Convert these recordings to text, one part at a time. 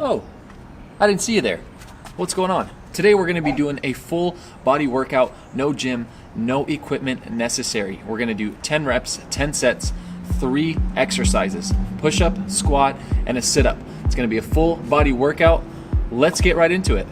Oh, I didn't see you there. What's going on? Today we're going to be doing a full body workout, no gym, no equipment necessary. We're going to do 10 reps, 10 sets, 3 exercises, push up, squat, and a sit up. It's going to be a full body workout. Let's get right into it.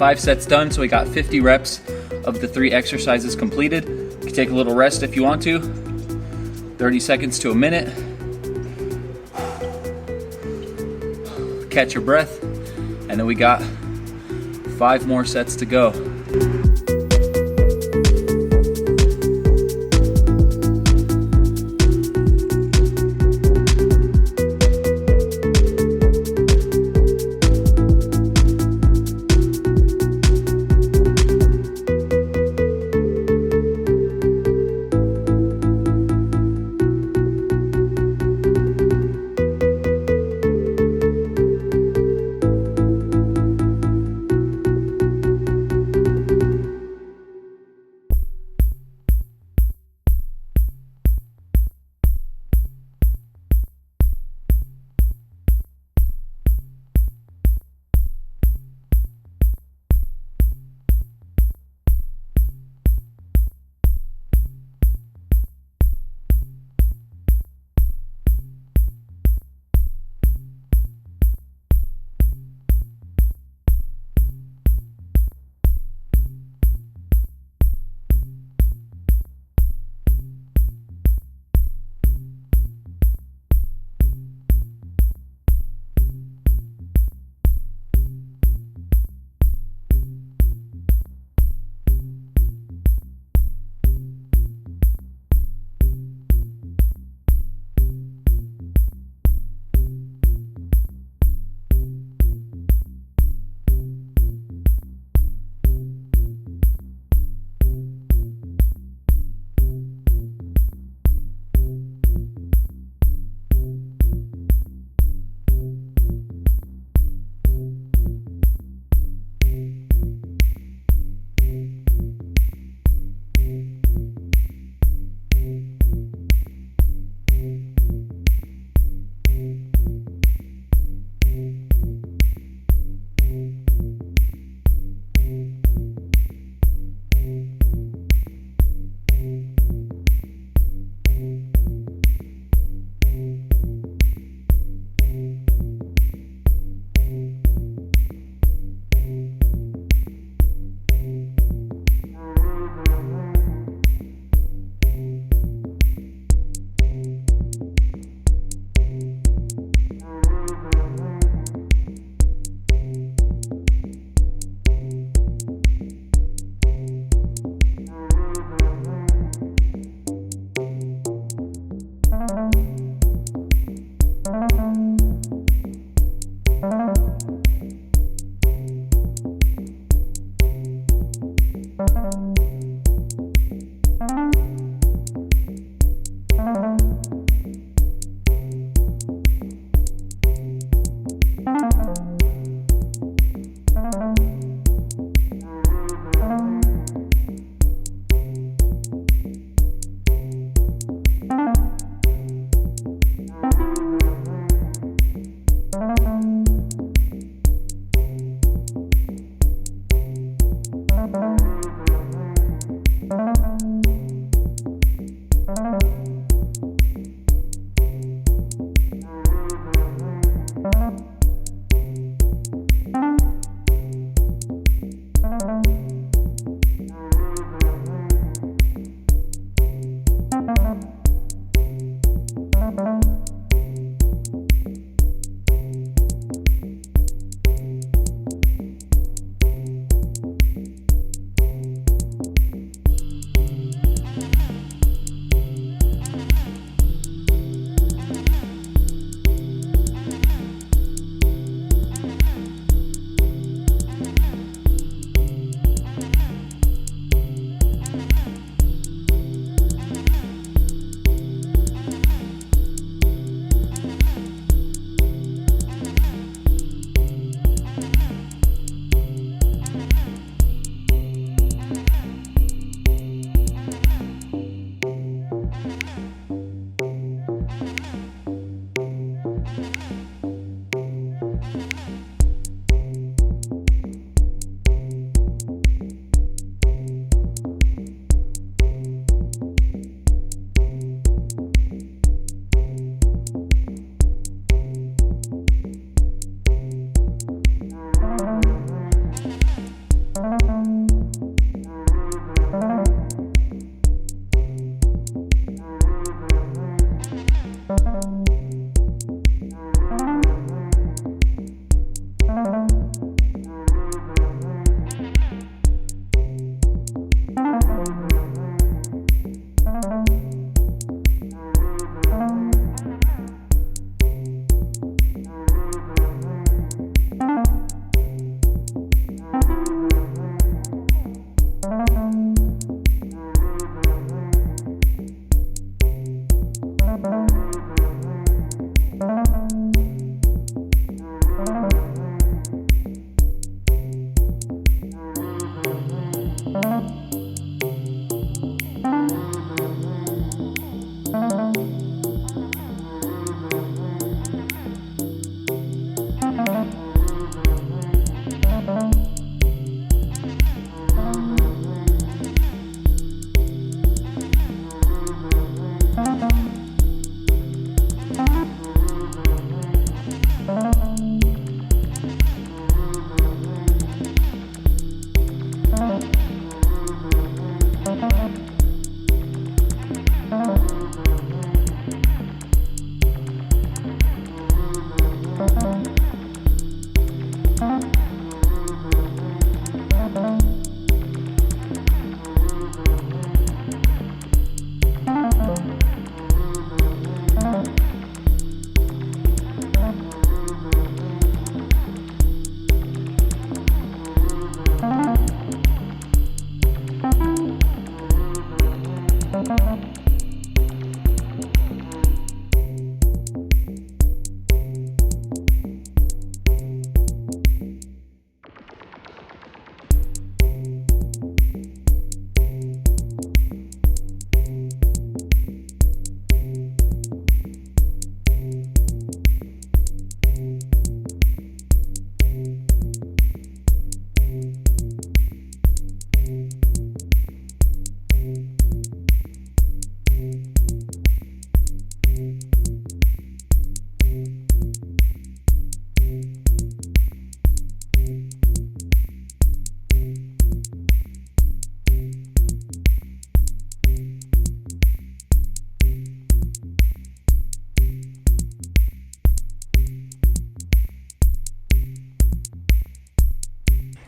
5 sets done, so we got 50 reps of the 3 exercises completed. You can take a little rest if you want to. 30 seconds to a minute. Catch your breath, and then we got 5 more sets to go.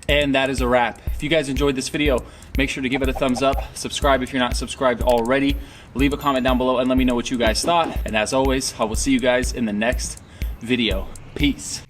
And that is a wrap. If you guys enjoyed this video, make sure to give it a thumbs up, subscribe if you're not subscribed already, leave a comment down below and let me know what you guys thought. And as always, I will see you guys in the next video. Peace.